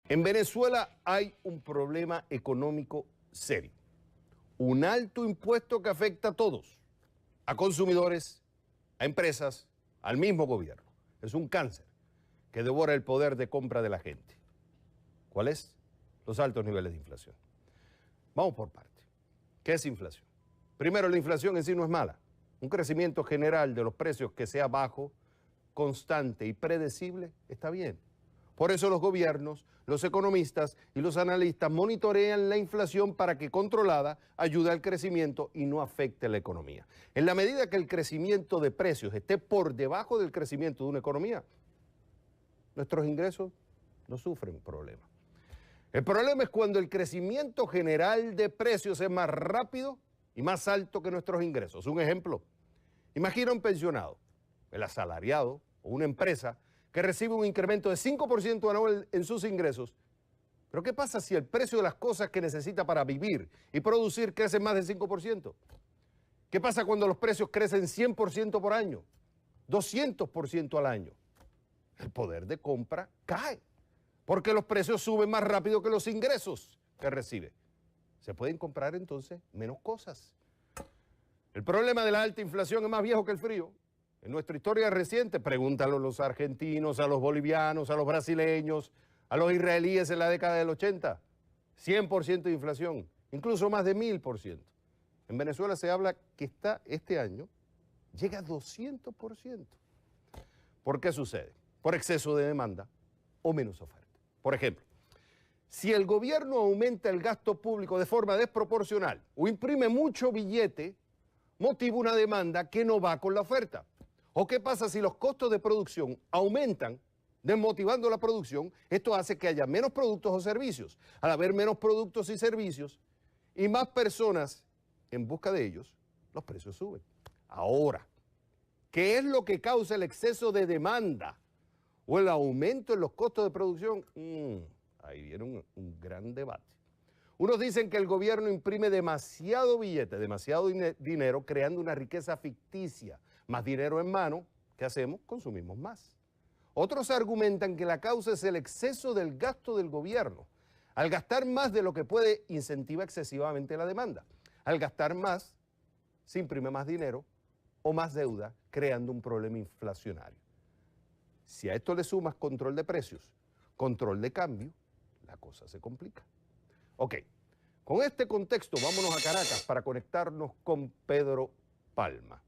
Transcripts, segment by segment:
En Venezuela hay un problema económico serio. Un alto impuesto que afecta a todos, a consumidores, a empresas, al mismo gobierno. Es un cáncer que devora el poder de compra de la gente. ¿Cuál es? Los altos niveles de inflación. Vamos por parte. ¿Qué es inflación? Primero, la inflación en sí no es mala. Un crecimiento general de los precios que sea bajo, constante y predecible está bien. Por eso los gobiernos, los economistas y los analistas monitorean la inflación para que controlada ayude al crecimiento y no afecte la economía. En la medida que el crecimiento de precios esté por debajo del crecimiento de una economía, nuestros ingresos no sufren problemas. El problema es cuando el crecimiento general de precios es más rápido y más alto que nuestros ingresos. Un ejemplo, imagina un pensionado, el asalariado o una empresa que recibe un incremento de 5% anual en sus ingresos. Pero ¿qué pasa si el precio de las cosas que necesita para vivir y producir crece más del 5%? ¿Qué pasa cuando los precios crecen 100% por año, 200% al año? El poder de compra cae, porque los precios suben más rápido que los ingresos que recibe. Se pueden comprar entonces menos cosas. El problema de la alta inflación es más viejo que el frío. En nuestra historia reciente, pregúntalo a los argentinos, a los bolivianos, a los brasileños, a los israelíes en la década del 80. 100% de inflación, incluso más de 1000%. En Venezuela se habla que este año llega a 200%. ¿Por qué sucede? Por exceso de demanda o menos oferta. Por ejemplo, si el gobierno aumenta el gasto público de forma desproporcional o imprime mucho billete, motiva una demanda que no va con la oferta. ¿O qué pasa si los costos de producción aumentan, desmotivando la producción? Esto hace que haya menos productos o servicios. Al haber menos productos y servicios y más personas en busca de ellos, los precios suben. Ahora, ¿qué es lo que causa el exceso de demanda o el aumento en los costos de producción? Ahí viene un gran debate. Unos dicen que el gobierno imprime demasiado billete, demasiado dinero, creando una riqueza ficticia. Más dinero en mano, ¿qué hacemos? Consumimos más. Otros argumentan que la causa es el exceso del gasto del gobierno. Al gastar más de lo que puede, incentiva excesivamente la demanda. Al gastar más, se imprime más dinero o más deuda, creando un problema inflacionario. Si a esto le sumas control de precios, control de cambio, la cosa se complica. Ok, con este contexto vámonos a Caracas para conectarnos con Pedro Palma.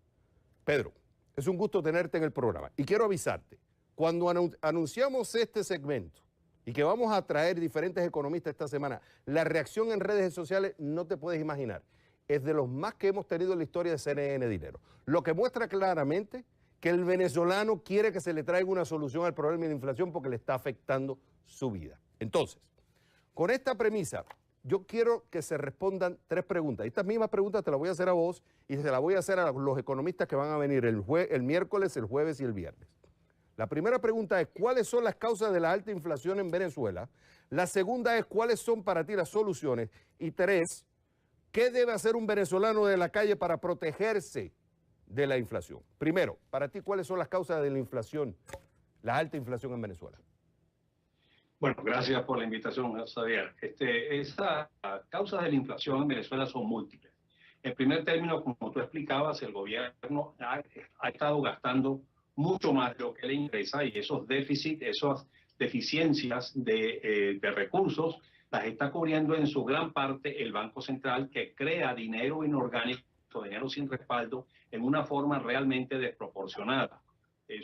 Pedro, es un gusto tenerte en el programa y quiero avisarte, cuando anunciamos este segmento y que vamos a traer diferentes economistas esta semana, la reacción en redes sociales no te puedes imaginar. Es de los más que hemos tenido en la historia de CNN Dinero. Lo que muestra claramente que el venezolano quiere que se le traiga una solución al problema de la inflación porque le está afectando su vida. Entonces, con esta premisa, yo quiero que se respondan 3 preguntas. Estas mismas preguntas te las voy a hacer a vos y se las voy a hacer a los economistas que van a venir el miércoles, el jueves y el viernes. La primera pregunta es, ¿cuáles son las causas de la alta inflación en Venezuela? La segunda es, ¿cuáles son para ti las soluciones? Y 3, ¿qué debe hacer un venezolano de la calle para protegerse de la inflación? Primero, para ti, ¿cuáles son las causas de la inflación, la alta inflación en Venezuela? Bueno, gracias por la invitación, Xavier. Esas causas de la inflación en Venezuela son múltiples. En primer término, como tú explicabas, el gobierno ha estado gastando mucho más de lo que le ingresa y esos déficits, esas deficiencias de recursos, las está cubriendo en su gran parte el Banco Central, que crea dinero inorgánico, dinero sin respaldo, en una forma realmente desproporcionada.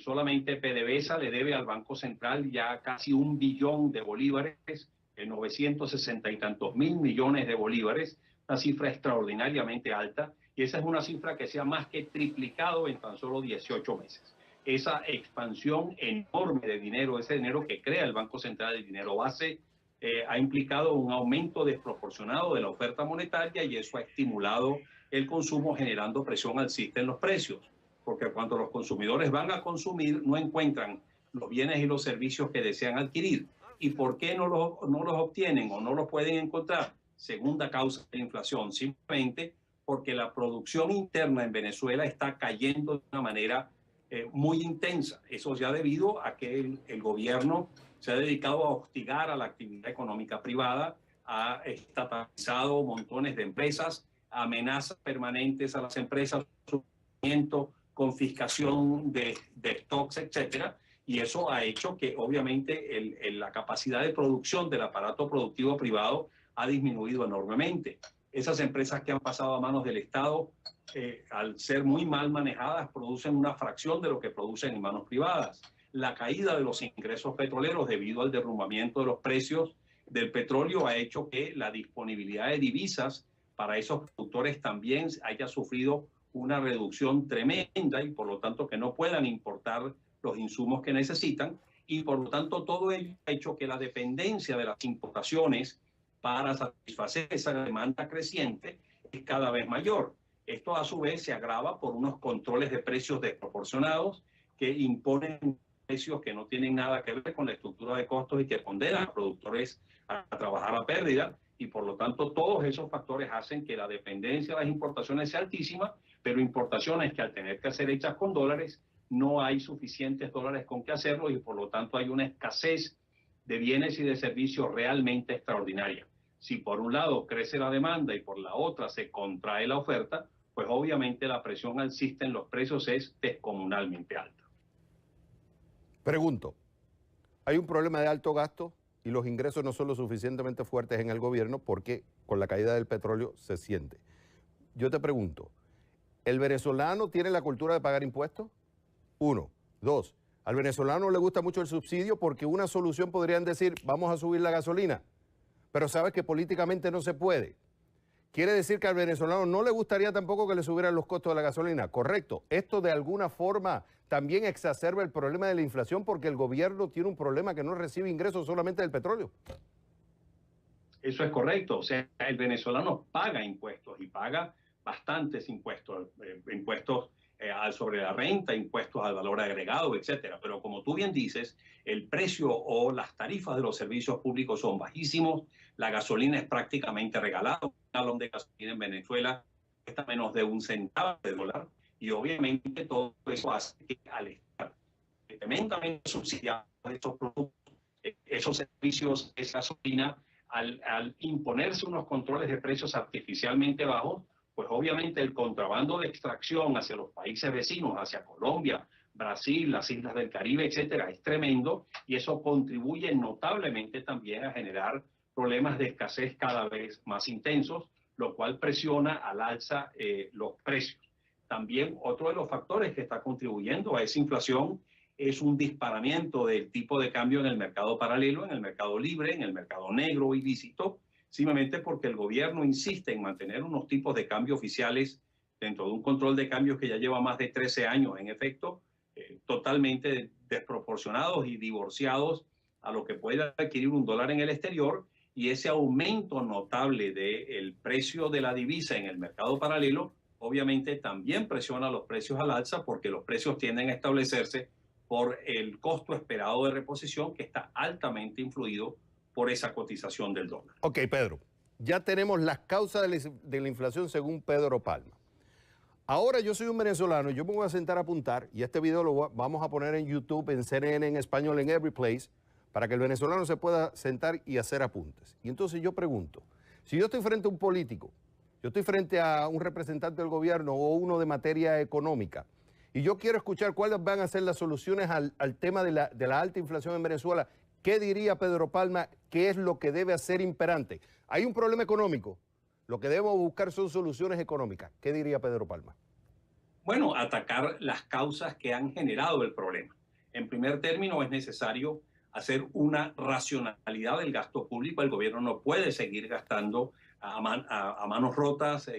Solamente PDVSA le debe al Banco Central ya casi 1 billón de bolívares, 960 y tantos mil millones de bolívares, una cifra extraordinariamente alta, y esa es una cifra que se ha más que triplicado en tan solo 18 meses. Esa expansión enorme de dinero, ese dinero que crea el Banco Central, el dinero base, ha implicado un aumento desproporcionado de la oferta monetaria y eso ha estimulado el consumo, generando presión alcista en los precios. Porque cuando los consumidores van a consumir no encuentran los bienes y los servicios que desean adquirir. ¿Y por qué no los obtienen o no los pueden encontrar? Segunda causa de la inflación, simplemente porque la producción interna en Venezuela está cayendo de una manera muy intensa. Eso ya debido a que el gobierno se ha dedicado a hostigar a la actividad económica privada, ha estatalizado montones de empresas, amenazas permanentes a las empresas, sufrimiento, confiscación de stocks, etcétera, y eso ha hecho que obviamente la capacidad de producción del aparato productivo privado ha disminuido enormemente. Esas empresas que han pasado a manos del Estado, al ser muy mal manejadas, producen una fracción de lo que producen en manos privadas. La caída de los ingresos petroleros debido al derrumbamiento de los precios del petróleo ha hecho que la disponibilidad de divisas para esos productores también haya sufrido una reducción tremenda y por lo tanto que no puedan importar los insumos que necesitan, y por lo tanto todo ello ha hecho que la dependencia de las importaciones para satisfacer esa demanda creciente es cada vez mayor. Esto a su vez se agrava por unos controles de precios desproporcionados que imponen precios que no tienen nada que ver con la estructura de costos y que condenan a productores a trabajar a pérdida, y por lo tanto todos esos factores hacen que la dependencia de las importaciones sea altísima, pero importaciones que al tener que ser hechas con dólares no hay suficientes dólares con que hacerlo, y por lo tanto hay una escasez de bienes y de servicios realmente extraordinaria. Si por un lado crece la demanda y por la otra se contrae la oferta, pues obviamente la presión alcista en los precios es descomunalmente alta. Pregunto, ¿hay un problema de alto gasto y los ingresos no son lo suficientemente fuertes en el gobierno porque con la caída del petróleo se siente? Yo te pregunto, ¿el venezolano tiene la cultura de pagar impuestos? 1. 2. Al venezolano le gusta mucho el subsidio porque una solución podrían decir, vamos a subir la gasolina, pero sabes que políticamente no se puede. Quiere decir que al venezolano no le gustaría tampoco que le subieran los costos de la gasolina. Correcto. Esto de alguna forma también exacerba el problema de la inflación porque el gobierno tiene un problema que no recibe ingresos solamente del petróleo. Eso es correcto. O sea, el venezolano paga impuestos y paga bastantes impuestos, impuestos sobre la renta, impuestos al valor agregado, etcétera. Pero como tú bien dices, el precio o las tarifas de los servicios públicos son bajísimos, la gasolina es prácticamente regalada, un galón de gasolina en Venezuela cuesta menos de $0.01, y obviamente todo eso hace que al estar tremendamente subsidiados estos productos, esos servicios, esa gasolina, al imponerse unos controles de precios artificialmente bajos, pues obviamente el contrabando de extracción hacia los países vecinos, hacia Colombia, Brasil, las islas del Caribe, etcétera, es tremendo, y eso contribuye notablemente también a generar problemas de escasez cada vez más intensos, lo cual presiona al alza los precios. También otro de los factores que está contribuyendo a esa inflación es un disparamiento del tipo de cambio en el mercado paralelo, en el mercado libre, en el mercado negro o ilícito, simplemente porque el gobierno insiste en mantener unos tipos de cambio oficiales dentro de un control de cambios que ya lleva más de 13 años en efecto, totalmente desproporcionados y divorciados a lo que puede adquirir un dólar en el exterior, y ese aumento notable del precio de la divisa en el mercado paralelo obviamente también presiona los precios al alza porque los precios tienden a establecerse por el costo esperado de reposición que está altamente influido por esa cotización del dólar. Ok, Pedro, ya tenemos las causas de la inflación según Pedro Palma. Ahora yo soy un venezolano y yo me voy a sentar a apuntar, y este video lo vamos a poner en YouTube, en CNN, en español, en Every Place, para que el venezolano se pueda sentar y hacer apuntes. Y entonces yo pregunto, si yo estoy frente a un político, yo estoy frente a un representante del gobierno o uno de materia económica, y yo quiero escuchar cuáles van a ser las soluciones al tema de la alta inflación en Venezuela, ¿qué diría Pedro Palma? ¿Qué es lo que debe hacer imperante? Hay un problema económico, lo que debemos buscar son soluciones económicas. ¿Qué diría Pedro Palma? Bueno, atacar las causas que han generado el problema. En primer término, es necesario hacer una racionalidad del gasto público. El gobierno no puede seguir gastando a manos rotas,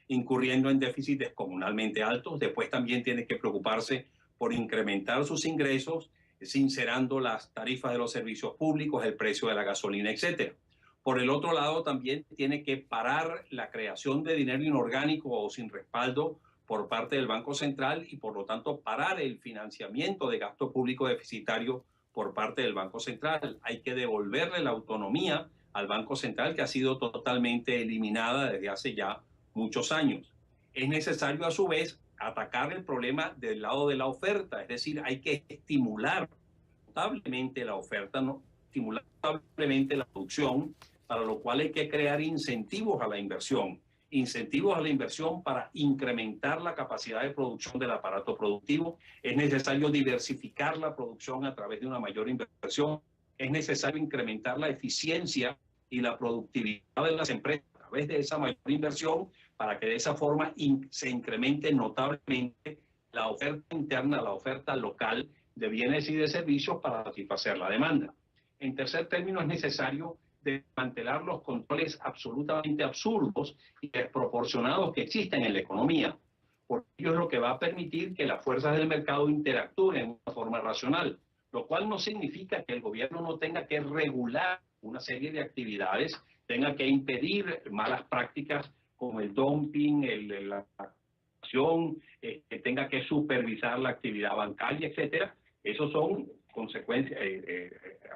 incurriendo en déficits descomunalmente altos. Después también tiene que preocuparse por incrementar sus ingresos, sincerando las tarifas de los servicios públicos, el precio de la gasolina, etcétera. Por el otro lado, también tiene que parar la creación de dinero inorgánico o sin respaldo por parte del Banco Central, y por lo tanto parar el financiamiento de gasto público deficitario por parte del Banco Central. Hay que devolverle la autonomía al Banco Central, que ha sido totalmente eliminada desde hace ya muchos años. Es necesario a su vez atacar el problema del lado de la oferta, es decir, hay que estimular notablemente la oferta, no, estimular notablemente la producción, para lo cual hay que crear incentivos a la inversión. Incentivos a la inversión para incrementar la capacidad de producción del aparato productivo. Es necesario diversificar la producción a través de una mayor inversión. Es necesario incrementar la eficiencia y la productividad de las empresas a través de esa mayor inversión, para que de esa forma se incremente notablemente la oferta interna, la oferta local de bienes y de servicios para satisfacer la demanda. En tercer término, es necesario desmantelar los controles absolutamente absurdos y desproporcionados que existen en la economía, porque ello es lo que va a permitir que las fuerzas del mercado interactúen de una forma racional, lo cual no significa que el gobierno no tenga que regular una serie de actividades, tenga que impedir malas prácticas como el dumping, la acción, que tenga que supervisar la actividad bancaria, etcétera. Esos son consecuencias,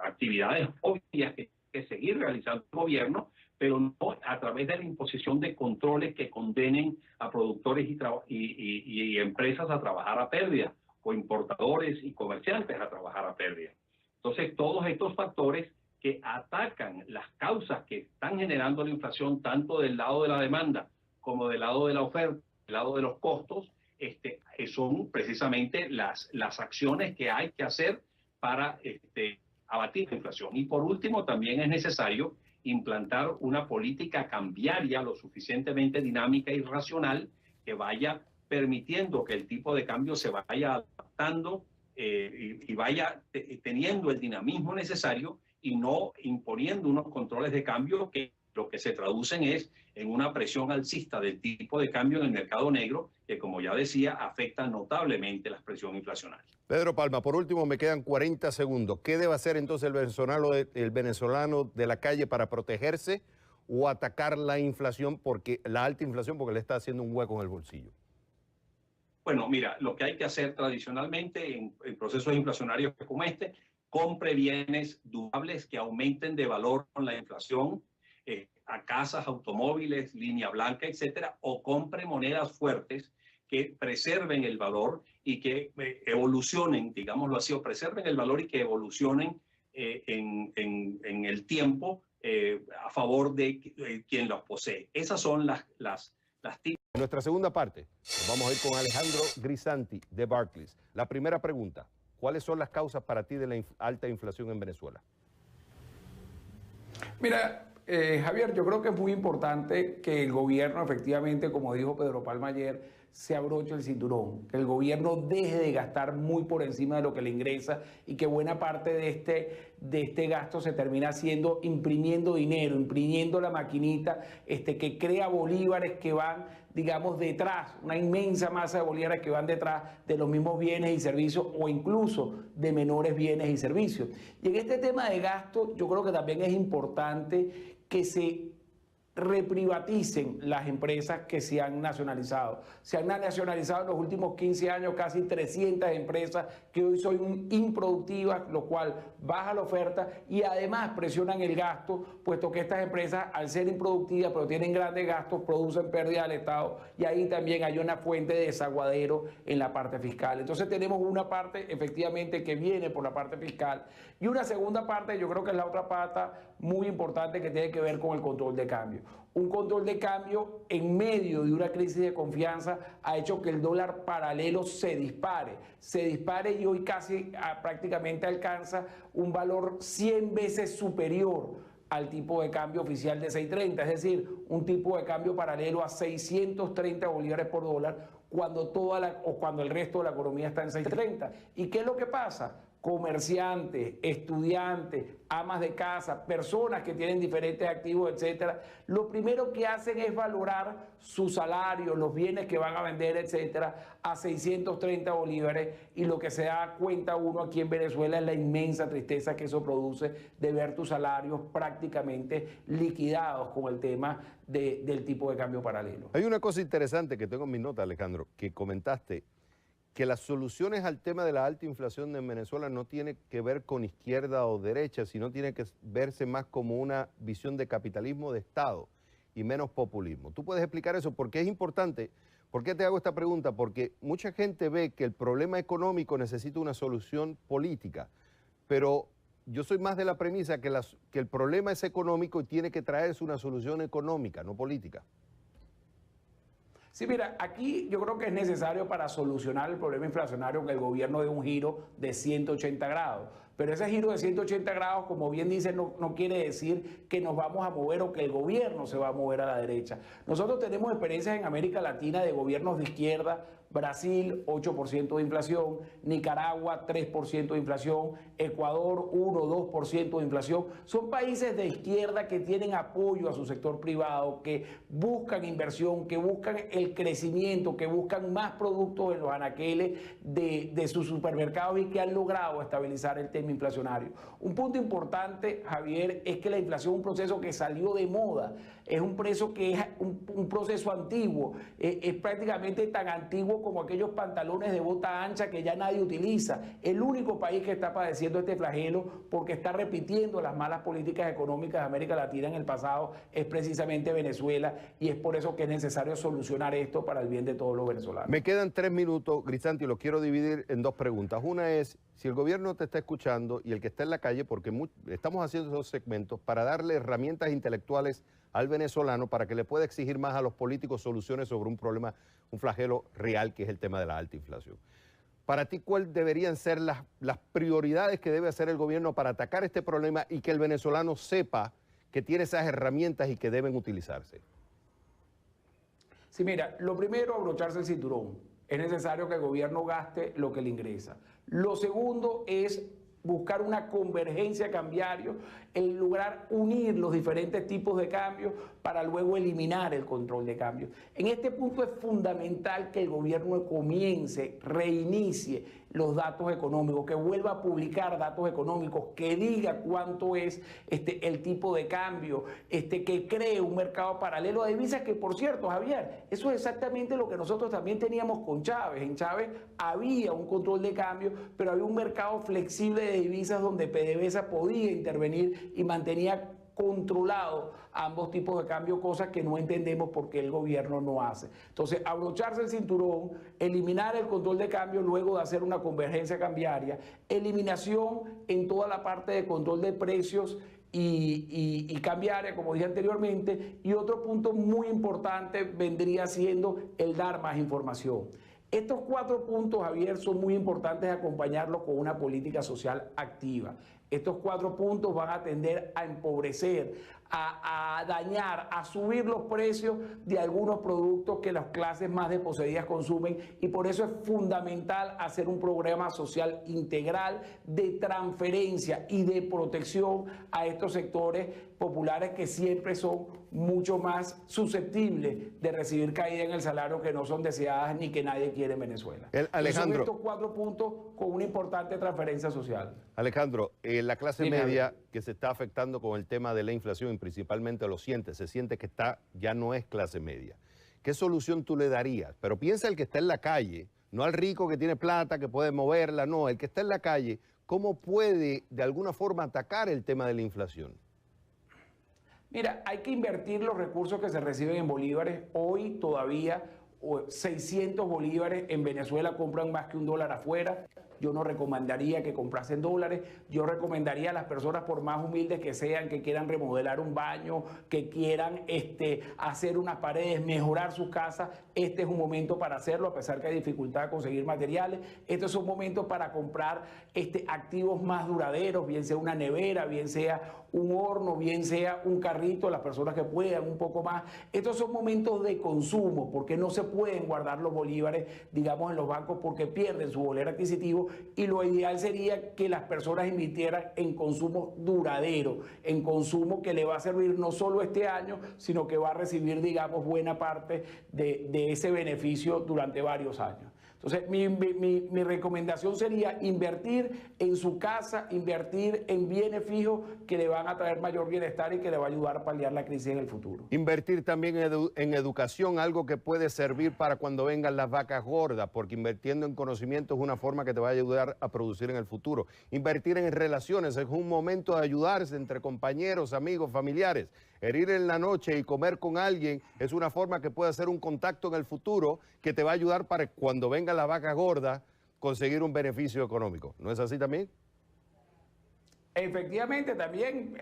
actividades obvias que seguir realizando el gobierno, pero no a través de la imposición de controles que condenen a productores y empresas a trabajar a pérdida, o importadores y comerciantes a trabajar a pérdida. Entonces, todos estos factores que atacan las causas que están generando la inflación, tanto del lado de la demanda como del lado de la oferta, del lado de los costos, son precisamente las acciones que hay que hacer para abatir la inflación. Y por último, también es necesario implantar una política cambiaria lo suficientemente dinámica y racional que vaya permitiendo que el tipo de cambio se vaya adaptando y vaya teniendo el dinamismo necesario, y no imponiendo unos controles de cambio que lo que se traducen es en una presión alcista del tipo de cambio en el mercado negro, que, como ya decía, afecta notablemente la presión inflacionaria. Pedro Palma, por último, me quedan 40 segundos. ¿Qué debe hacer entonces el venezolano de la calle para protegerse o atacar la inflación, la alta inflación, porque le está haciendo un hueco en el bolsillo? Bueno, mira, lo que hay que hacer tradicionalmente en procesos inflacionarios como este: compre bienes durables que aumenten de valor con la inflación, a casas, automóviles, línea blanca, etcétera, o compre monedas fuertes que preserven el valor y que evolucionen, digámoslo así, o preserven el valor y que evolucionen en el tiempo a favor de quien los posee. Esas son las En nuestra segunda parte, vamos a ir con Alejandro Grisanti de Barclays. La primera pregunta: ¿cuáles son las causas para ti de la alta inflación en Venezuela? Mira, Javier, yo creo que es muy importante que el gobierno, efectivamente, como dijo Pedro Palma ayer, se abroche el cinturón, que el gobierno deje de gastar muy por encima de lo que le ingresa, y que buena parte de este gasto se termina haciendo imprimiendo dinero, imprimiendo la maquinita que crea bolívares que van, digamos, detrás, una inmensa masa de bolívares que van detrás de los mismos bienes y servicios, o incluso de menores bienes y servicios. Y en este tema de gasto, yo creo que también es importante que se reprivaticen las empresas que se han nacionalizado. Se han nacionalizado en los últimos 15 años casi 300 empresas que hoy son improductivas, lo cual baja la oferta y además presionan el gasto, puesto que estas empresas, al ser improductivas pero tienen grandes gastos, producen pérdida al Estado, y ahí también hay una fuente de desaguadero en la parte fiscal. Entonces tenemos una parte efectivamente que viene por la parte fiscal, y una segunda parte, yo creo que es la otra pata muy importante, que tiene que ver con el control de cambio. Un control de cambio en medio de una crisis de confianza ha hecho que el dólar paralelo se dispare y hoy casi prácticamente alcanza un valor 100 veces superior al tipo de cambio oficial de 6.30, es decir, un tipo de cambio paralelo a 630 bolívares por dólar, cuando el resto de la economía está en 6.30. ¿Y qué es lo que pasa? Comerciantes, estudiantes, amas de casa, personas que tienen diferentes activos, etcétera, lo primero que hacen es valorar su salario, los bienes que van a vender, etcétera, a 630 bolívares, y lo que se da cuenta uno aquí en Venezuela es la inmensa tristeza que eso produce, de ver tus salarios prácticamente liquidados con el tema del tipo de cambio paralelo. Hay una cosa interesante que tengo en mis notas, Alejandro, que comentaste, que las soluciones al tema de la alta inflación en Venezuela no tiene que ver con izquierda o derecha, sino tiene que verse más como una visión de capitalismo de Estado y menos populismo. ¿Tú puedes explicar eso? Porque es importante. ¿Por qué te hago esta pregunta? Porque mucha gente ve que el problema económico necesita una solución política, pero yo soy más de la premisa que el problema es económico y tiene que traerse una solución económica, no política. Sí, mira, aquí yo creo que es necesario para solucionar el problema inflacionario que el gobierno dé un giro de 180 grados. Pero ese giro de 180 grados, como bien dice, no quiere decir que nos vamos a mover o que el gobierno se va a mover a la derecha. Nosotros tenemos experiencias en América Latina de gobiernos de izquierda. Brasil, 8% de inflación, Nicaragua, 3% de inflación, Ecuador, 1-2% de inflación. Son países de izquierda que tienen apoyo a su sector privado, que buscan inversión, que buscan el crecimiento, que buscan más productos en los anaqueles de sus supermercados y que han logrado estabilizar el tema inflacionario. Un punto importante, Javier, es que la inflación es un proceso que salió de moda, es un proceso que es un proceso antiguo, es prácticamente tan antiguo como aquellos pantalones de bota ancha que ya nadie utiliza. El único país que está padeciendo este flagelo porque está repitiendo las malas políticas económicas de América Latina en el pasado es precisamente Venezuela, y es por eso que es necesario solucionar esto para el bien de todos los venezolanos. Me quedan 3 minutos, Grisanti, y los quiero dividir en 2 preguntas. Una es, si el gobierno te está escuchando y el que está en la calle, porque estamos haciendo esos segmentos para darle herramientas intelectuales al venezolano para que le pueda exigir más a los políticos soluciones sobre un problema, un flagelo real que es el tema de la alta inflación. Para ti, ¿cuáles deberían ser las prioridades que debe hacer el gobierno para atacar este problema y que el venezolano sepa que tiene esas herramientas y que deben utilizarse? Sí, mira, lo primero, abrocharse el cinturón. Es necesario que el gobierno gaste lo que le ingresa. Lo segundo es buscar una convergencia cambiaria, el lograr unir los diferentes tipos de cambios para luego eliminar el control de cambios. En este punto es fundamental que el gobierno comience, reinicie los datos económicos, que vuelva a publicar datos económicos, que diga cuánto es el tipo de cambio, que cree un mercado paralelo de divisas, que por cierto, Javier, eso es exactamente lo que nosotros también teníamos con Chávez. En Chávez había un control de cambio, pero había un mercado flexible de divisas donde PDVSA podía intervenir y mantenía controlado ambos tipos de cambio, cosas que no entendemos por qué el gobierno no hace. Entonces, abrocharse el cinturón, eliminar el control de cambio luego de hacer una convergencia cambiaria, eliminación en toda la parte de control de precios y cambiaria, como dije anteriormente, y otro punto muy importante vendría siendo el dar más información. Estos 4 puntos, Javier, son muy importantes acompañarlos con una política social activa. Estos 4 puntos van a tender a empobrecer, a dañar, a subir los precios de algunos productos que las clases más desposeídas consumen, y por eso es fundamental hacer un programa social integral de transferencia y de protección a estos sectores populares que siempre son mucho más susceptibles de recibir caída en el salario, que no son deseadas ni que nadie quiere en Venezuela. Alejandro, son estos 4 puntos con una importante transferencia social. Alejandro, la clase media que se está afectando con el tema de la inflación, y principalmente se siente que ya no es clase media. ¿Qué solución tú le darías? Pero piensa el que está en la calle, no al rico que tiene plata, que puede moverla, no, el que está en la calle, ¿cómo puede de alguna forma atacar el tema de la inflación? Mira, hay que invertir los recursos que se reciben en bolívares. Hoy todavía 600 bolívares en Venezuela compran más que $1 afuera. Yo no recomendaría que comprasen dólares. Yo recomendaría a las personas, por más humildes que sean, que quieran remodelar un baño, que quieran hacer unas paredes, mejorar sus casas. Este es un momento para hacerlo, a pesar que hay dificultad de conseguir materiales. Este es un momento para comprar activos más duraderos, bien sea una nevera, bien sea un horno, bien sea un carrito, las personas que puedan un poco más. Estos son momentos de consumo, porque no se pueden guardar los bolívares, digamos, en los bancos, porque pierden su poder adquisitivo, y lo ideal sería que las personas invirtieran en consumo duradero, en consumo que le va a servir no solo este año, sino que va a recibir, digamos, buena parte de ese beneficio durante varios años. Entonces, mi recomendación sería invertir en su casa, invertir en bienes fijos que le van a traer mayor bienestar y que le va a ayudar a paliar la crisis en el futuro. Invertir también en educación, algo que puede servir para cuando vengan las vacas gordas, porque invirtiendo en conocimiento es una forma que te va a ayudar a producir en el futuro. Invertir en relaciones es un momento de ayudarse entre compañeros, amigos, familiares. Ir en la noche y comer con alguien es una forma que puede hacer un contacto en el futuro que te va a ayudar para cuando venga la vaca gorda conseguir un beneficio económico. ¿No es así también? Efectivamente, también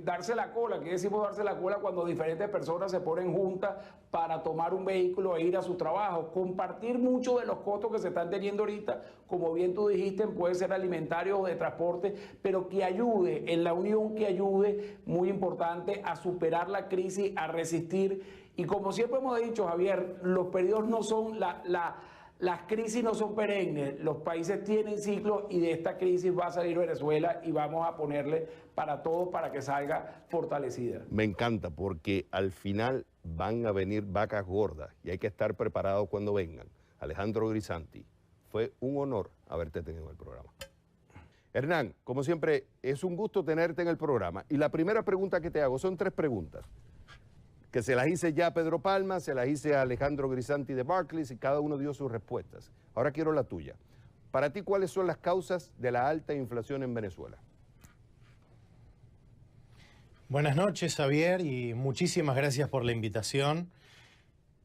darse la cola, ¿qué decimos darse la cola? Cuando diferentes personas se ponen juntas para tomar un vehículo e ir a su trabajo, compartir mucho de los costos que se están teniendo ahorita, como bien tú dijiste, puede ser alimentario o de transporte, pero que ayude, en la unión que ayude, muy importante, a superar la crisis, a resistir. Y como siempre hemos dicho, Javier, los periodos no son las crisis no son perennes, los países tienen ciclos y de esta crisis va a salir Venezuela y vamos a ponerle para todos para que salga fortalecida. Me encanta porque al final van a venir vacas gordas y hay que estar preparados cuando vengan. Alejandro Grisanti, fue un honor haberte tenido en el programa. Hernán, como siempre, es un gusto tenerte en el programa. Y la primera pregunta que te hago son 3 preguntas, que se las hice ya a Pedro Palma, se las hice a Alejandro Grisanti de Barclays y cada uno dio sus respuestas. Ahora quiero la tuya. Para ti, ¿cuáles son las causas de la alta inflación en Venezuela? Buenas noches, Javier, y muchísimas gracias por la invitación.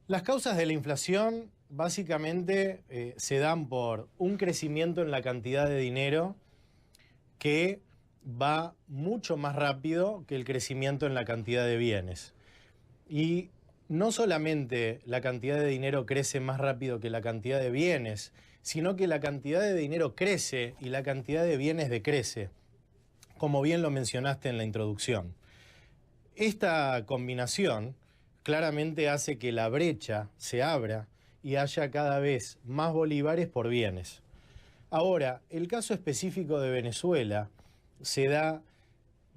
Las causas de la inflación básicamente se dan por un crecimiento en la cantidad de dinero que va mucho más rápido que el crecimiento en la cantidad de bienes. Y no solamente la cantidad de dinero crece más rápido que la cantidad de bienes, sino que la cantidad de dinero crece y la cantidad de bienes decrece, como bien lo mencionaste en la introducción. Esta combinación claramente hace que la brecha se abra y haya cada vez más bolívares por bienes. Ahora, el caso específico de Venezuela se da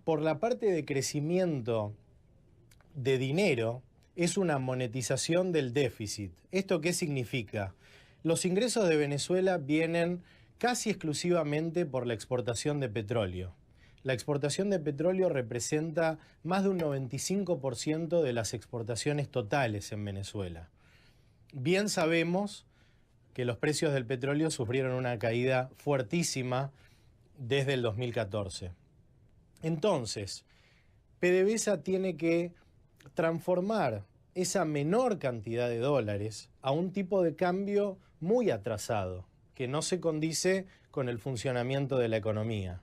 por la parte de crecimiento de dinero, es una monetización del déficit. ¿Esto qué significa? Los ingresos de Venezuela vienen casi exclusivamente por la exportación de petróleo. La exportación de petróleo representa más de un 95% de las exportaciones totales en Venezuela. Bien sabemos que los precios del petróleo sufrieron una caída fuertísima desde el 2014. Entonces, PDVSA tiene que transformar esa menor cantidad de dólares a un tipo de cambio muy atrasado, que no se condice con el funcionamiento de la economía.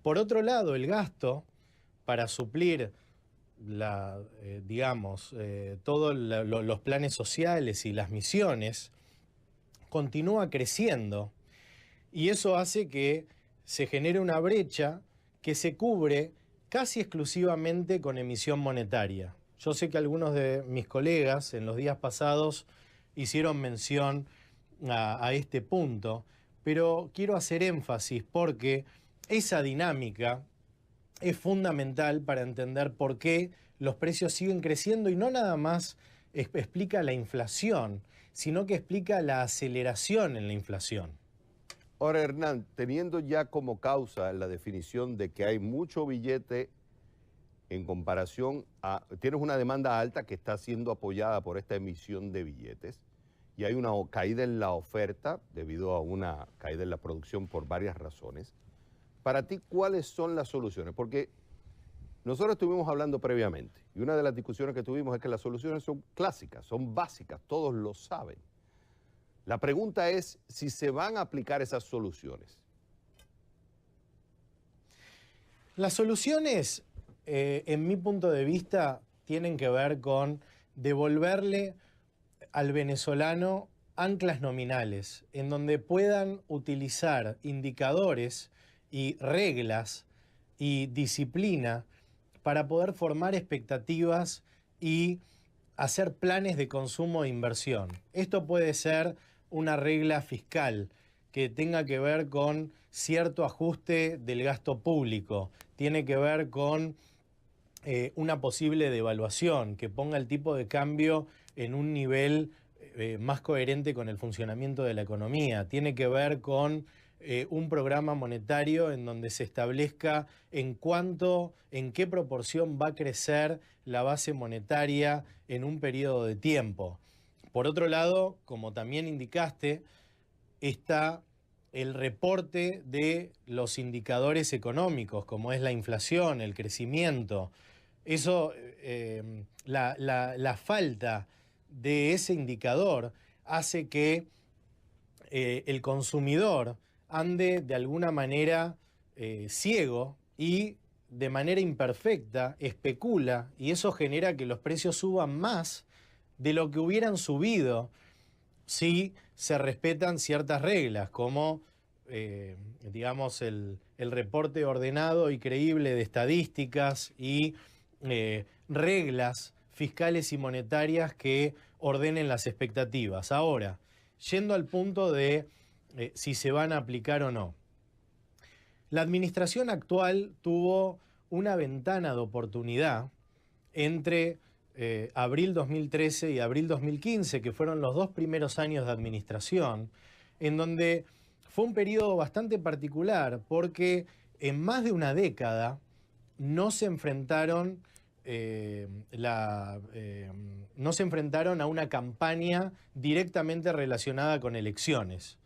Por otro lado, el gasto para suplir todos los planes sociales y las misiones continúa creciendo y eso hace que se genere una brecha que se cubre casi exclusivamente con emisión monetaria. Yo sé que algunos de mis colegas en los días pasados hicieron mención a este punto, pero quiero hacer énfasis porque esa dinámica es fundamental para entender por qué los precios siguen creciendo y no nada más explica la inflación, sino que explica la aceleración en la inflación. Ahora, Hernán, teniendo ya como causa la definición de que hay mucho billete en comparación a... Tienes una demanda alta que está siendo apoyada por esta emisión de billetes y hay una caída en la oferta debido a una caída en la producción por varias razones. Para ti, ¿cuáles son las soluciones? Porque nosotros estuvimos hablando previamente y una de las discusiones que tuvimos es que las soluciones son clásicas, son básicas, todos lo saben. La pregunta es si se van a aplicar esas soluciones. Las soluciones, en mi punto de vista, tienen que ver con devolverle al venezolano anclas nominales, en donde puedan utilizar indicadores y reglas y disciplina para poder formar expectativas y hacer planes de consumo e inversión. Esto puede ser una regla fiscal que tenga que ver con cierto ajuste del gasto público, tiene que ver con una posible devaluación que ponga el tipo de cambio en un nivel más coherente con el funcionamiento de la economía, tiene que ver con un programa monetario en donde se establezca en qué proporción va a crecer la base monetaria en un periodo de tiempo. Por otro lado, como también indicaste, está el reporte de los indicadores económicos, como es la inflación, el crecimiento. Eso, la falta de ese indicador hace que el consumidor ande de alguna manera ciego y de manera imperfecta especula, y eso genera que los precios suban más de lo que hubieran subido si se respetan ciertas reglas, como digamos el reporte ordenado y creíble de estadísticas y reglas fiscales y monetarias que ordenen las expectativas. Ahora, yendo al punto de si se van a aplicar o no. La administración actual tuvo una ventana de oportunidad entre abril 2013 y abril 2015, que fueron los 2 primeros años de administración, en donde fue un periodo bastante particular porque en más de una década no se enfrentaron no se enfrentaron a una campaña directamente relacionada con elecciones.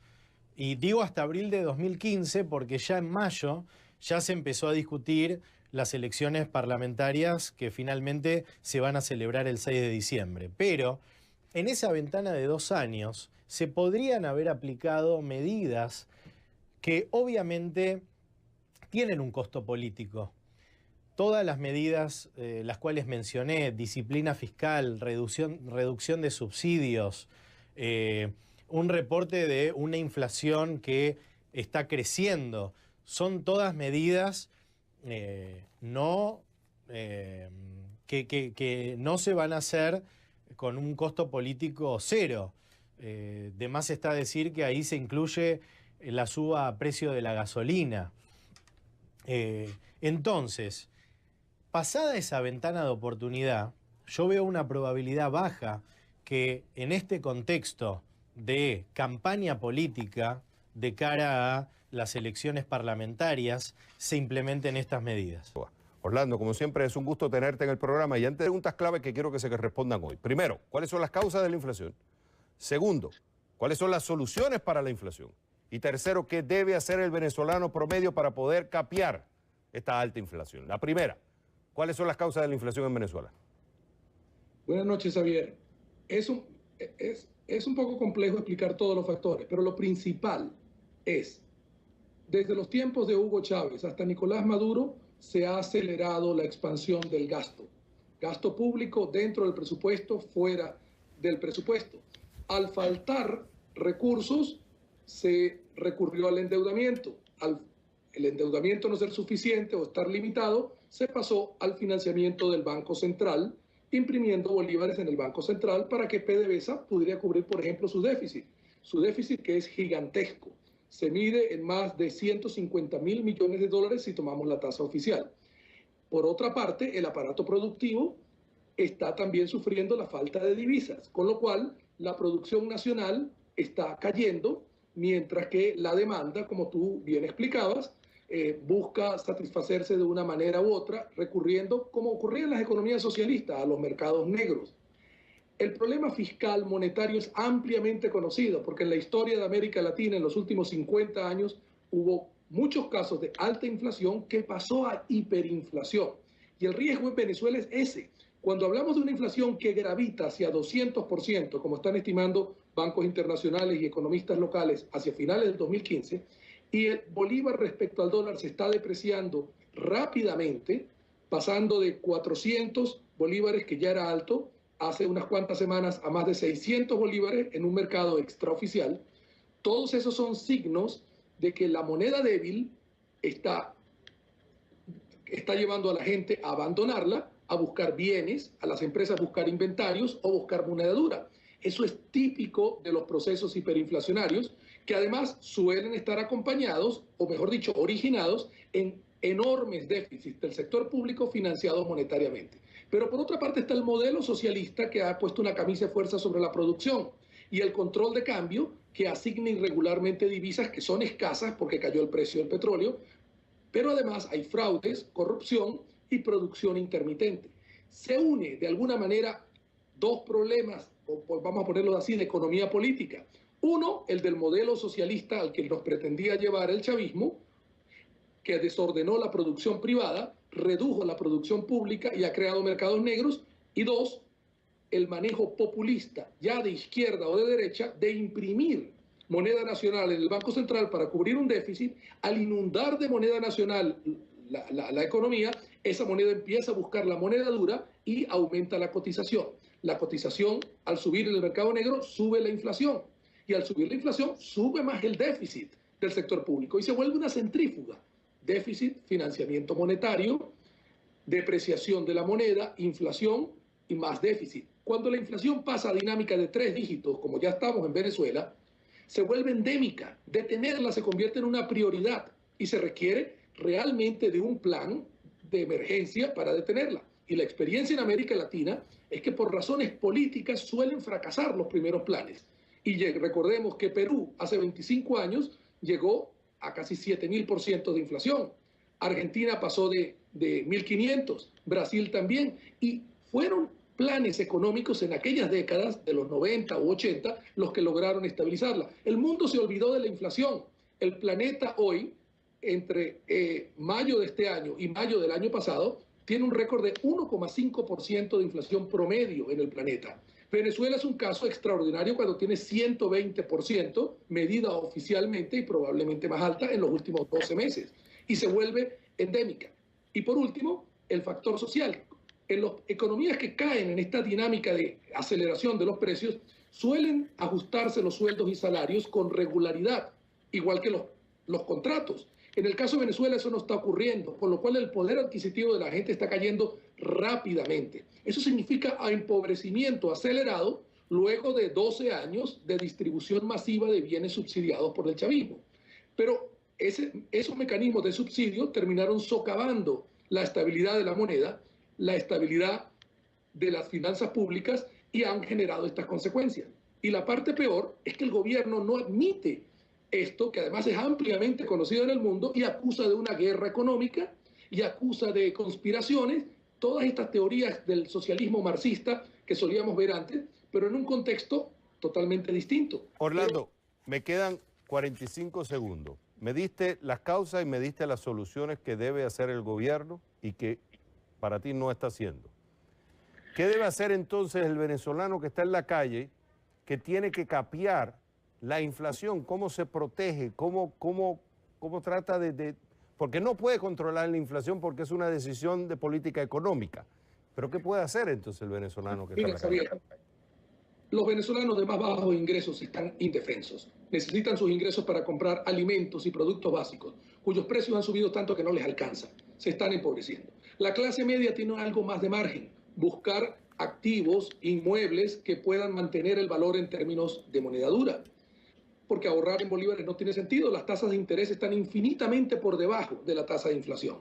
Y digo hasta abril de 2015 porque ya en mayo ya se empezó a discutir las elecciones parlamentarias que finalmente se van a celebrar el 6 de diciembre. Pero en esa ventana de 2 años se podrían haber aplicado medidas que obviamente tienen un costo político. Todas las medidas, las cuales mencioné, disciplina fiscal, reducción de subsidios, un reporte de una inflación que está creciendo, son todas medidas que no se van a hacer con un costo político cero. De más está decir que ahí se incluye la suba a precio de la gasolina. Entonces, pasada esa ventana de oportunidad, yo veo una probabilidad baja que en este contexto de campaña política de cara a las elecciones parlamentarias se implementen estas medidas. Orlando, como siempre, es un gusto tenerte en el programa y antes preguntas clave que quiero que se respondan hoy. Primero, ¿cuáles son las causas de la inflación? Segundo, ¿cuáles son las soluciones para la inflación? Y tercero, ¿qué debe hacer el venezolano promedio para poder capear esta alta inflación? La primera, ¿cuáles son las causas de la inflación en Venezuela? Buenas noches, Javier. Es un poco complejo explicar todos los factores, pero lo principal es, desde los tiempos de Hugo Chávez hasta Nicolás Maduro, se ha acelerado la expansión del gasto. Gasto público dentro del presupuesto, fuera del presupuesto. Al faltar recursos, se recurrió al endeudamiento. Al el endeudamiento no ser suficiente o estar limitado, se pasó al financiamiento del Banco Central, imprimiendo bolívares en el Banco Central para que PDVSA pudiera cubrir, por ejemplo, su déficit que es gigantesco. Se mide en más de 150.000 millones de dólares si tomamos la tasa oficial. Por otra parte, el aparato productivo está también sufriendo la falta de divisas, con lo cual la producción nacional está cayendo, mientras que la demanda, como tú bien explicabas, busca satisfacerse de una manera u otra, recurriendo, como ocurría en las economías socialistas, a los mercados negros. El problema fiscal monetario es ampliamente conocido, porque en la historia de América Latina en los últimos 50 años hubo muchos casos de alta inflación que pasó a hiperinflación. Y el riesgo en Venezuela es ese. Cuando hablamos de una inflación que gravita hacia 200%, como están estimando bancos internacionales y economistas locales hacia finales del 2015, y el bolívar respecto al dólar se está depreciando rápidamente, pasando de 400 bolívares, que ya era alto, hace unas cuantas semanas a más de 600 bolívares en un mercado extraoficial. Todos esos son signos de que la moneda débil está llevando a la gente a abandonarla, a buscar bienes, a las empresas buscar inventarios o buscar moneda dura. Eso es típico de los procesos hiperinflacionarios, que además suelen estar acompañados, o mejor dicho, originados en enormes déficits del sector público financiados monetariamente. Pero por otra parte está el modelo socialista, que ha puesto una camisa de fuerza sobre la producción, y el control de cambio, que asigna irregularmente divisas que son escasas porque cayó el precio del petróleo, pero además hay fraudes, corrupción y producción intermitente. Se une de alguna manera dos problemas, o vamos a ponerlo así, de economía política. Uno, el del modelo socialista al que nos pretendía llevar el chavismo, que desordenó la producción privada, redujo la producción pública y ha creado mercados negros. Y dos, el manejo populista, ya de izquierda o de derecha, de imprimir moneda nacional en el Banco Central para cubrir un déficit, al inundar de moneda nacional la economía, esa moneda empieza a buscar la moneda dura y aumenta la cotización. La cotización, al subir en el mercado negro, sube la inflación. Y al subir la inflación, sube más el déficit del sector público y se vuelve una centrífuga. Déficit, financiamiento monetario, depreciación de la moneda, inflación y más déficit. Cuando la inflación pasa a dinámica de 3 dígitos, como ya estamos en Venezuela, se vuelve endémica. Detenerla se convierte en una prioridad y se requiere realmente de un plan de emergencia para detenerla. Y la experiencia en América Latina es que por razones políticas suelen fracasar los primeros planes. Y recordemos que Perú hace 25 años llegó a casi 7.000% de inflación. Argentina pasó de 1.500, Brasil también. Y fueron planes económicos en aquellas décadas de los 90 u 80 los que lograron estabilizarla. El mundo se olvidó de la inflación. El planeta hoy, entre mayo de este año y mayo del año pasado, tiene un récord de 1,5% de inflación promedio en el planeta. Venezuela es un caso extraordinario cuando tiene 120%, medida oficialmente y probablemente más alta en los últimos 12 meses, y se vuelve endémica. Y por último, el factor social. En las economías que caen en esta dinámica de aceleración de los precios, suelen ajustarse los sueldos y salarios con regularidad, igual que los contratos. En el caso de Venezuela eso no está ocurriendo, con lo cual el poder adquisitivo de la gente está cayendo rápidamente. Eso significa empobrecimiento acelerado luego de 12 años de distribución masiva de bienes subsidiados por el chavismo. Pero esos mecanismos de subsidio terminaron socavando la estabilidad de la moneda, la estabilidad de las finanzas públicas y han generado estas consecuencias. Y la parte peor es que el gobierno no admite esto, que además es ampliamente conocido en el mundo, y acusa de una guerra económica y acusa de conspiraciones, todas estas teorías del socialismo marxista que solíamos ver antes, pero en un contexto totalmente distinto. Orlando, me quedan 45 segundos. Me diste las causas y me diste las soluciones que debe hacer el gobierno y que para ti no está haciendo. ¿Qué debe hacer entonces el venezolano que está en la calle, que tiene que capear la inflación? ¿Cómo se protege? ¿Cómo trata de...? Porque no puede controlar la inflación porque es una decisión de política económica. ¿Pero qué puede hacer entonces el venezolano que está en la calle? Javier, los venezolanos de más bajos ingresos están indefensos. Necesitan sus ingresos para comprar alimentos y productos básicos, cuyos precios han subido tanto que no les alcanza. Se están empobreciendo. La clase media tiene algo más de margen. Buscar activos, inmuebles que puedan mantener el valor en términos de moneda dura. Porque ahorrar en bolívares no tiene sentido. Las tasas de interés están infinitamente por debajo de la tasa de inflación.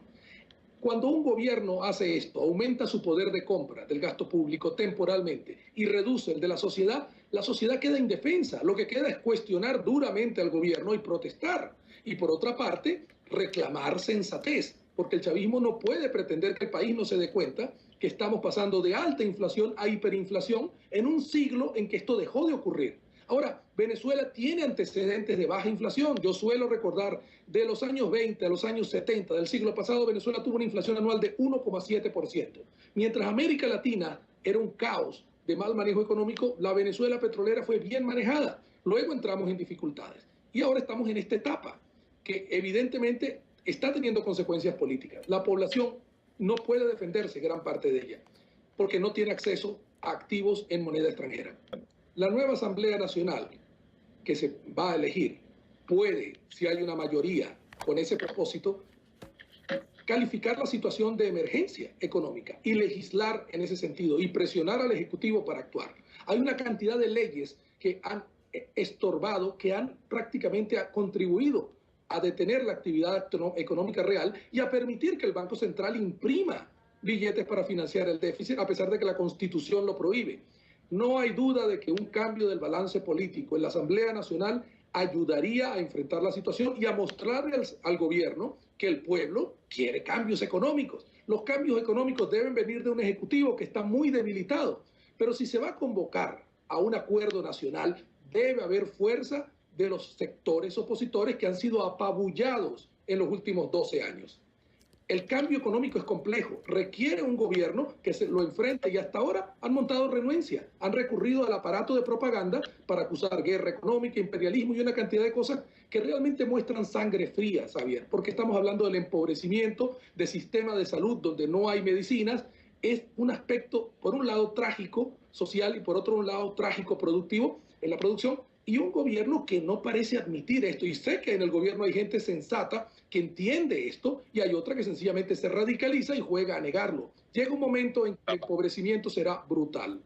Cuando un gobierno hace esto, aumenta su poder de compra del gasto público temporalmente y reduce el de la sociedad queda indefensa. Lo que queda es cuestionar duramente al gobierno y protestar. Y por otra parte, reclamar sensatez, porque el chavismo no puede pretender que el país no se dé cuenta que estamos pasando de alta inflación a hiperinflación en un siglo en que esto dejó de ocurrir. Ahora, Venezuela tiene antecedentes de baja inflación. Yo suelo recordar de los años 20 a los años 70 del siglo pasado, Venezuela tuvo una inflación anual de 1,7%. Mientras América Latina era un caos de mal manejo económico, la Venezuela petrolera fue bien manejada. Luego entramos en dificultades. Y ahora estamos en esta etapa que evidentemente está teniendo consecuencias políticas. La población no puede defenderse, gran parte de ella, porque no tiene acceso a activos en moneda extranjera. La nueva Asamblea Nacional que se va a elegir puede, si hay una mayoría con ese propósito, calificar la situación de emergencia económica y legislar en ese sentido y presionar al Ejecutivo para actuar. Hay una cantidad de leyes que han estorbado, que han prácticamente contribuido a detener la actividad económica real y a permitir que el Banco Central imprima billetes para financiar el déficit, a pesar de que la Constitución lo prohíbe. No hay duda de que un cambio del balance político en la Asamblea Nacional ayudaría a enfrentar la situación y a mostrarle al gobierno que el pueblo quiere cambios económicos. Los cambios económicos deben venir de un ejecutivo que está muy debilitado, pero si se va a convocar a un acuerdo nacional, debe haber fuerza de los sectores opositores que han sido apabullados en los últimos 12 años. El cambio económico es complejo, requiere un gobierno que se lo enfrente y hasta ahora han montado renuencia, han recurrido al aparato de propaganda para acusar guerra económica, imperialismo y una cantidad de cosas que realmente muestran sangre fría, Xavier, porque estamos hablando del empobrecimiento, de sistema de salud donde no hay medicinas. Es un aspecto, por un lado, trágico social y por otro lado, trágico productivo en la producción, y un gobierno que no parece admitir esto. Y sé que en el gobierno hay gente sensata que entiende esto y hay otra que sencillamente se radicaliza y juega a negarlo. Llega un momento en que el empobrecimiento será brutal.